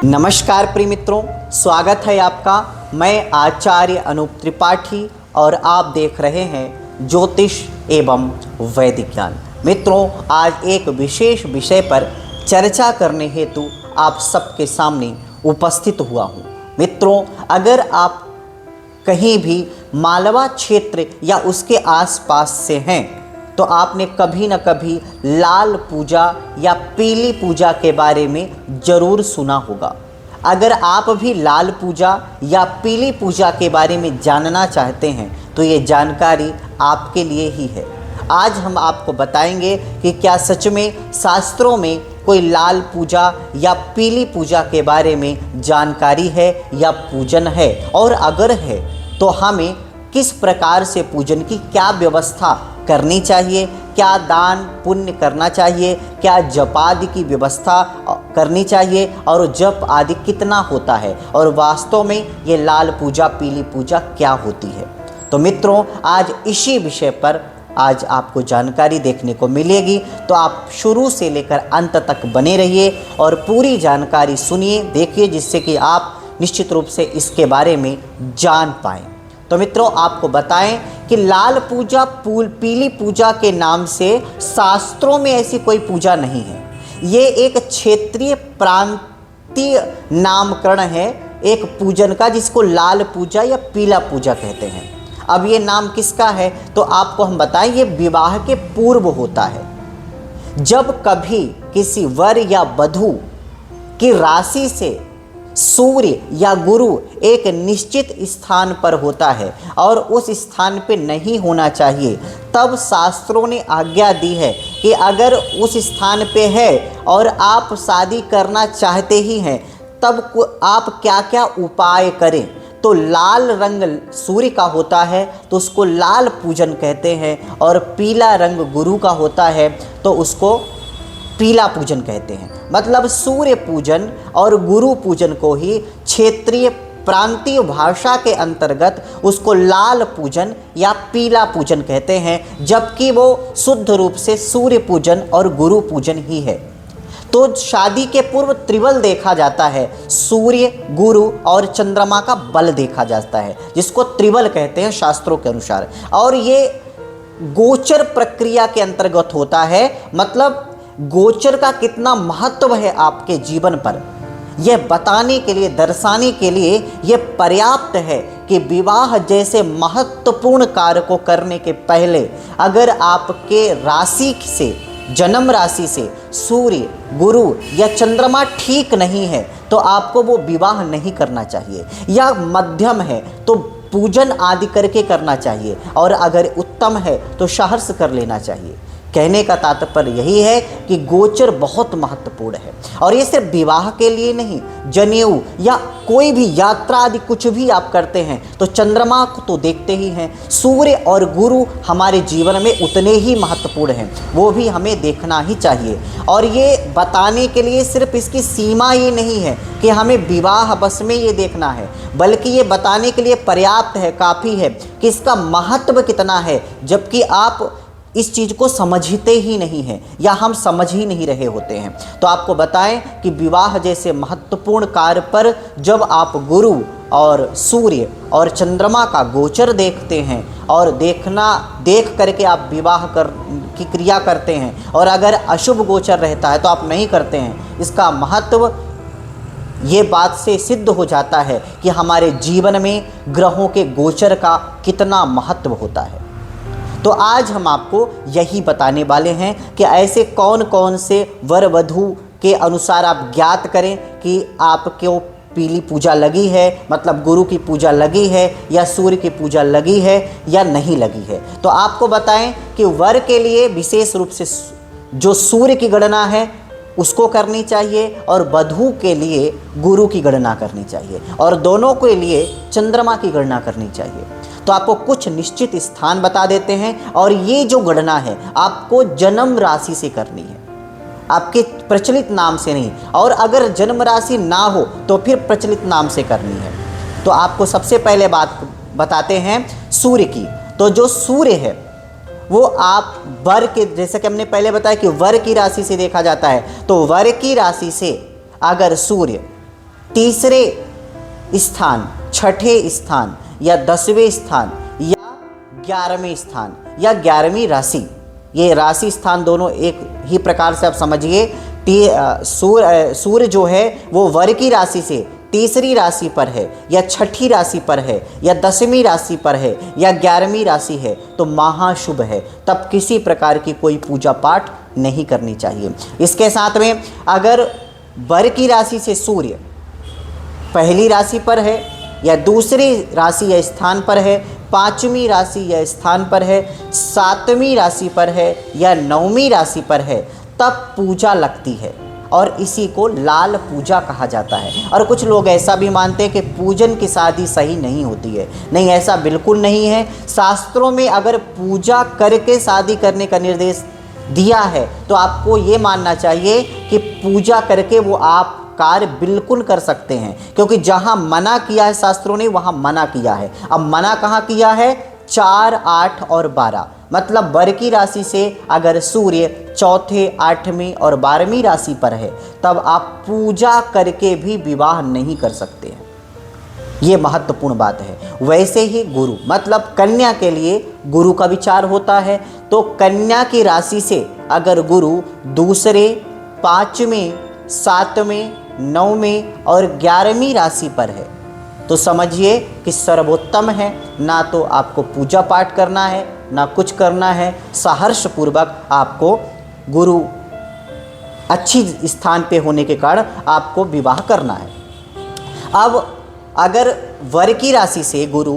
नमस्कार प्रिय मित्रों, स्वागत है आपका। मैं आचार्य अनूप त्रिपाठी और आप देख रहे हैं ज्योतिष एवं वैदिक ज्ञान। मित्रों, आज एक विशेष विषय पर चर्चा करने हेतु आप सबके सामने उपस्थित हुआ हूँ। मित्रों, अगर आप कहीं भी मालवा क्षेत्र या उसके आसपास से हैं तो आपने कभी न कभी लाल पूजा या पीली पूजा के बारे में ज़रूर सुना होगा। अगर आप भी लाल पूजा या पीली पूजा के बारे में जानना चाहते हैं तो ये जानकारी आपके लिए ही है। आज हम आपको बताएंगे कि क्या सच में शास्त्रों में कोई लाल पूजा या पीली पूजा के बारे में जानकारी है या पूजन है, और अगर है तो हमें किस प्रकार से पूजन की क्या व्यवस्था करनी चाहिए, क्या दान पुण्य करना चाहिए, क्या जप आदि की व्यवस्था करनी चाहिए और जप आदि कितना होता है, और वास्तव में ये लाल पूजा पीली पूजा क्या होती है। तो मित्रों, आज इसी विषय पर आज आपको जानकारी देखने को मिलेगी, तो आप शुरू से लेकर अंत तक बने रहिए और पूरी जानकारी सुनिए, देखिए, जिससे कि आप निश्चित रूप से इसके बारे में जान पाएँ। तो मित्रों, आपको बताएं कि लाल पूजा पीली पूजा के नाम से शास्त्रों में ऐसी कोई पूजा नहीं है। ये एक क्षेत्रीय प्रांतीय नामकरण है एक पूजन का, जिसको लाल पूजा या पीला पूजा कहते हैं। अब ये नाम किसका है तो आपको हम बताएं, ये विवाह के पूर्व होता है। जब कभी किसी वर या वधू की राशि से सूर्य या गुरु एक निश्चित स्थान पर होता है और उस स्थान पे नहीं होना चाहिए, तब शास्त्रों ने आज्ञा दी है कि अगर उस स्थान पे है और आप शादी करना चाहते ही हैं, तब आप क्या क्या उपाय करें। तो लाल रंग सूर्य का होता है तो उसको लाल पूजन कहते हैं, और पीला रंग गुरु का होता है तो उसको पीला पूजन कहते हैं। मतलब सूर्य पूजन और गुरु पूजन को ही क्षेत्रीय प्रांतीय भाषा के अंतर्गत उसको लाल पूजन या पीला पूजन कहते हैं, जबकि वो शुद्ध रूप से सूर्य पूजन और गुरु पूजन ही है। तो शादी के पूर्व त्रिबल देखा जाता है, सूर्य, गुरु और चंद्रमा का बल देखा जाता है, जिसको त्रिबल कहते हैं शास्त्रों के अनुसार। और ये गोचर प्रक्रिया के अंतर्गत होता है। मतलब गोचर का कितना महत्व है आपके जीवन पर, यह बताने के लिए, दर्शाने के लिए यह पर्याप्त है कि विवाह जैसे महत्वपूर्ण कार्य को करने के पहले अगर आपके राशि से, जन्म राशि से सूर्य, गुरु या चंद्रमा ठीक नहीं है तो आपको वो विवाह नहीं करना चाहिए, या मध्यम है तो पूजन आदि करके करना चाहिए, और अगर उत्तम है तो सहर्ष कर लेना चाहिए। कहने का तात्पर्य यही है कि गोचर बहुत महत्वपूर्ण है, और ये सिर्फ विवाह के लिए नहीं, जनेऊ या कोई भी यात्रा आदि कुछ भी आप करते हैं तो चंद्रमा को तो देखते ही हैं। सूर्य और गुरु हमारे जीवन में उतने ही महत्वपूर्ण हैं, वो भी हमें देखना ही चाहिए। और ये बताने के लिए सिर्फ इसकी सीमा ये नहीं है कि हमें विवाह बस में ये देखना है, बल्कि ये बताने के लिए पर्याप्त है, काफ़ी है कि इसका महत्व कितना है, जबकि आप इस चीज़ को समझते ही नहीं हैं या हम समझ ही नहीं रहे होते हैं। तो आपको बताएं कि विवाह जैसे महत्वपूर्ण कार्य पर जब आप गुरु और सूर्य और चंद्रमा का गोचर देखते हैं और देख करके आप विवाह की क्रिया करते हैं, और अगर अशुभ गोचर रहता है तो आप नहीं करते हैं, इसका महत्व ये बात से सिद्ध हो जाता है कि हमारे जीवन में ग्रहों के गोचर का कितना महत्व होता है। तो आज हम आपको यही बताने वाले हैं कि ऐसे कौन कौन से वर वधू के अनुसार आप ज्ञात करें कि आपको पीली पूजा लगी है, मतलब गुरु की पूजा लगी है या सूर्य की पूजा लगी है या नहीं लगी है। तो आपको बताएं कि वर के लिए विशेष रूप से जो सूर्य की गणना है उसको करनी चाहिए, और वधू के लिए गुरु की गणना करनी चाहिए, और दोनों के लिए चंद्रमा की गणना करनी चाहिए। तो आपको कुछ निश्चित स्थान बता देते हैं, और ये जो गणना है आपको जन्म राशि से करनी है, आपके प्रचलित नाम से नहीं। और अगर जन्म राशि ना हो तो फिर प्रचलित नाम से करनी है। तो आपको सबसे पहले बात बताते हैं सूर्य की। तो जो सूर्य है वो आप वर के, जैसे कि हमने पहले बताया कि वर की राशि से देखा जाता है, तो वर की राशि से अगर सूर्य तीसरे स्थान, छठे स्थान या 10वें स्थान या 11वें स्थान या 11वीं राशि, ये राशि स्थान दोनों एक ही प्रकार से आप समझिए। सूर्य जो है वो वर की राशि से तीसरी राशि पर है या छठी राशि पर है या 10वीं राशि पर है या 11वीं राशि है तो महाशुभ है, तब किसी प्रकार की कोई पूजा पाठ नहीं करनी चाहिए। इसके साथ में अगर वर की राशि से सूर्य पहली राशि पर है या दूसरी राशि या स्थान पर है, 5वीं राशि या स्थान पर है, 7वीं राशि पर है या 9वीं राशि पर है, तब पूजा लगती है और इसी को लाल पूजा कहा जाता है। और कुछ लोग ऐसा भी मानते हैं कि पूजन की शादी सही नहीं होती है। नहीं, ऐसा बिल्कुल नहीं है। शास्त्रों में अगर पूजा करके शादी करने का निर्देश दिया है तो आपको ये मानना चाहिए कि पूजा करके वो आप कार्य बिल्कुल कर सकते हैं, क्योंकि जहां मना किया है शास्त्रों ने वहां मना किया है। अब मना कहाँ किया है? 4, 8 और 12, मतलब वर की राशि से अगर सूर्य चौथे, 8वीं और 12वीं राशि पर है तब आप पूजा करके भी विवाह नहीं कर सकते हैं। ये महत्वपूर्ण बात है। वैसे ही गुरु, मतलब कन्या के लिए गुरु का विचार होता है, तो कन्या की राशि से अगर गुरु दूसरे, 5वें, 7वें, 9वें और 11वीं राशि पर है तो समझिए कि सर्वोत्तम है। ना तो आपको पूजा पाठ करना है ना कुछ करना है, सहर्ष पूर्वक आपको गुरु अच्छी स्थान पे होने के कारण आपको विवाह करना है। अब अगर वर की राशि से गुरु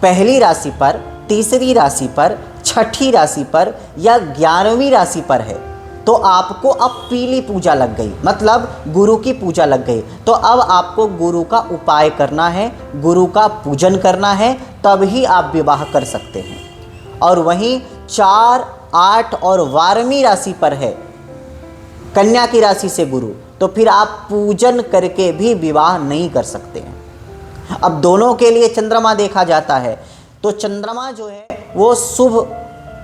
पहली राशि पर, तीसरी राशि पर, छठी राशि पर या 11वीं राशि पर है तो आपको अब पीली पूजा लग गई, मतलब गुरु की पूजा लग गई। तो अब आपको गुरु का उपाय करना है, गुरु का पूजन करना है, तब ही आप विवाह कर सकते हैं। और वहीं 4, 8 और 12वीं राशि पर है कन्या की राशि से गुरु, तो फिर आप पूजन करके भी विवाह नहीं कर सकते हैं। अब दोनों के लिए चंद्रमा देखा जाता है, तो चंद्रमा जो है वो शुभ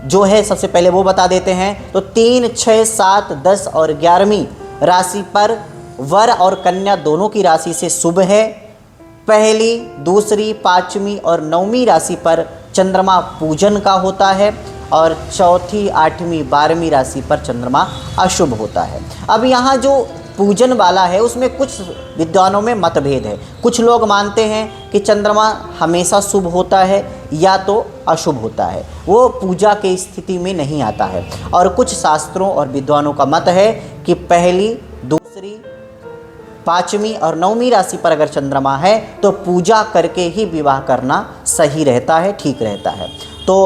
जो है, सबसे पहले वो बता देते हैं। तो 3, 6, 7, 10 और 11वीं राशि पर वर और कन्या दोनों की राशि से शुभ है। पहली, दूसरी, 5वीं और 9वीं राशि पर चंद्रमा पूजन का होता है और चौथी, 8वीं, 12वीं राशि पर चंद्रमा अशुभ होता है। अब यहाँ जो पूजन वाला है उसमें कुछ विद्वानों में मतभेद है। कुछ लोग मानते हैं कि चंद्रमा हमेशा शुभ होता है या तो अशुभ होता है, वो पूजा की स्थिति में नहीं आता है। और कुछ शास्त्रों और विद्वानों का मत है कि पहली, दूसरी, 5वीं और 9वीं राशि पर अगर चंद्रमा है तो पूजा करके ही विवाह करना सही रहता है, ठीक रहता है। तो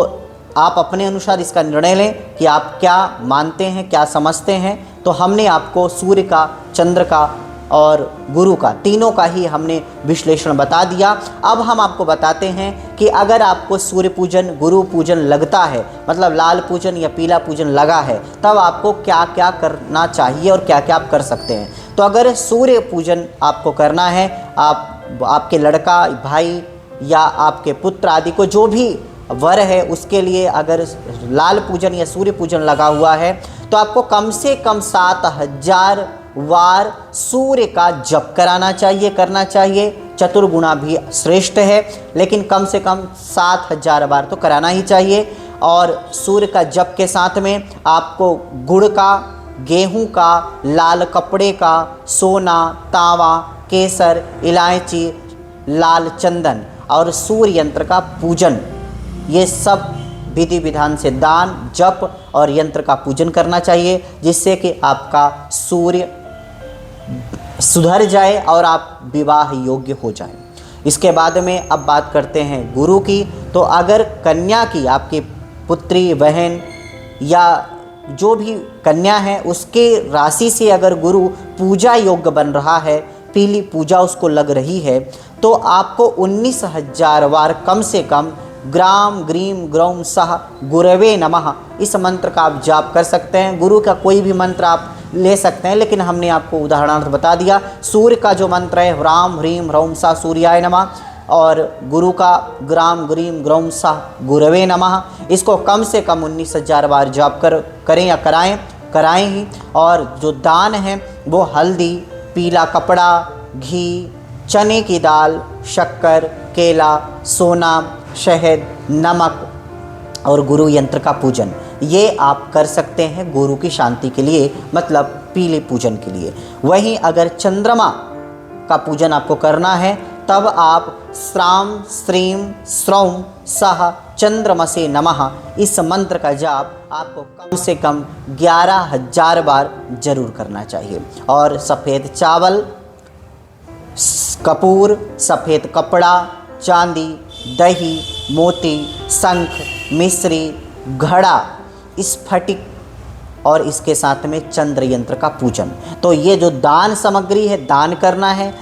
आप अपने अनुसार इसका निर्णय लें कि आप क्या मानते हैं, क्या समझते हैं। तो हमने आपको सूर्य का, चंद्र का और गुरु का, तीनों का ही हमने विश्लेषण बता दिया। अब हम आपको बताते हैं कि अगर आपको सूर्य पूजन, गुरु पूजन लगता है, मतलब लाल पूजन या पीला पूजन लगा है, तब आपको क्या क्या करना चाहिए और क्या क्या आप कर सकते हैं। तो अगर सूर्य पूजन आपको करना है, आपके लड़का, भाई या आपके पुत्र आदि को जो भी वर है उसके लिए अगर लाल पूजन या सूर्य पूजन लगा हुआ है तो आपको कम से कम 7000 वार सूर्य का जप कराना चाहिए, करना चाहिए। चतुर्गुणा भी श्रेष्ठ है, लेकिन कम से कम 7000 बार तो कराना ही चाहिए। और सूर्य का जप के साथ में आपको गुड़ का, गेहूं का, लाल कपड़े का, सोना, तांबा, केसर, इलायची, लाल चंदन और सूर्य यंत्र का पूजन, ये सब विधि विधान से दान, जप और यंत्र का पूजन करना चाहिए, जिससे कि आपका सूर्य सुधर जाए और आप विवाह योग्य हो जाएं। इसके बाद में अब बात करते हैं गुरु की। तो अगर कन्या की, आपकी पुत्री, बहन या जो भी कन्या है उसके राशि से अगर गुरु पूजा योग्य बन रहा है, पीली पूजा उसको लग रही है, तो आपको 19,000 बार कम से कम ग्राम ग्रीम ग्रौम सह गुरवे नमः इस मंत्र का आप जाप कर सकते हैं। गुरु का कोई भी मंत्र आप ले सकते हैं, लेकिन हमने आपको उदाहरणार्थ बता दिया। सूर्य का जो मंत्र है ह्राम ह्रीम ह्रौम सा सूर्याय नमः, और गुरु का ग्राम ग्रीम ग्रौम सह गुरवे नमः, इसको कम से कम 19,000 बार जाप करें या कराएं ही। और जो दान है वो हल्दी, पीला कपड़ा, घी, चने की दाल, शक्कर, केला, सोना, शहद, नमक और गुरु यंत्र का पूजन ये आप कर सकते हैं गुरु की शांति के लिए, मतलब पीले पूजन के लिए। वहीं अगर चंद्रमा का पूजन आपको करना है तब आप श्राम श्रीम श्रौम सह चंद्रमसे नमः इस मंत्र का जाप आपको कम से कम 11,000 बार जरूर करना चाहिए। और सफ़ेद चावल, कपूर, सफ़ेद कपड़ा, चांदी, दही, मोती, शंख, मिश्री, घड़ा, स्फटिक और इसके साथ में चंद्र यंत्र का पूजन। तो ये जो दान सामग्री है दान करना है,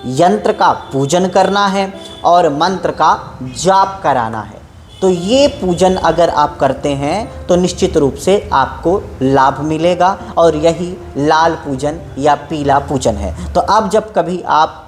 यंत्र का पूजन करना है और मंत्र का जाप कराना है। तो ये पूजन अगर आप करते हैं तो निश्चित रूप से आपको लाभ मिलेगा और यही लाल पूजन या पीला पूजन है। तो अब जब कभी आप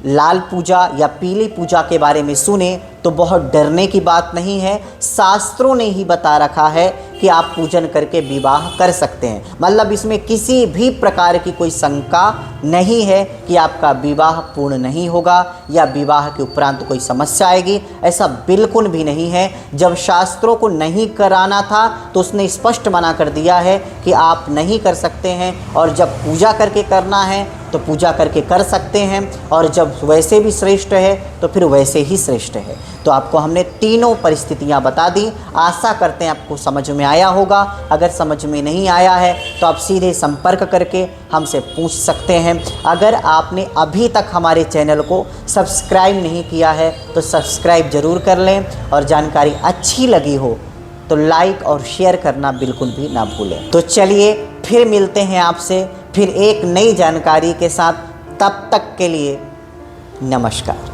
लाल पूजा या पीली पूजा के बारे में सुने तो बहुत डरने की बात नहीं है। शास्त्रों ने ही बता रखा है कि आप पूजन करके विवाह कर सकते हैं, मतलब इसमें किसी भी प्रकार की कोई शंका नहीं है कि आपका विवाह पूर्ण नहीं होगा या विवाह के उपरांत कोई समस्या आएगी, ऐसा बिल्कुल भी नहीं है। जब शास्त्रों को नहीं कराना था तो उसने स्पष्ट मना कर दिया है कि आप नहीं कर सकते हैं, और जब पूजा करके करना है तो पूजा करके कर सकते हैं, और जब वैसे भी श्रेष्ठ है तो फिर वैसे ही श्रेष्ठ है। तो आपको हमने तीनों परिस्थितियां बता दी। आशा करते हैं आपको समझ में आया होगा। अगर समझ में नहीं आया है तो आप सीधे संपर्क करके हमसे पूछ सकते हैं। अगर आपने अभी तक हमारे चैनल को सब्सक्राइब नहीं किया है तो सब्सक्राइब ज़रूर कर लें, और जानकारी अच्छी लगी हो तो लाइक और शेयर करना बिल्कुल भी ना भूलें। तो चलिए फिर मिलते हैं आपसे फिर एक नई जानकारी के साथ। तब तक के लिए नमस्कार।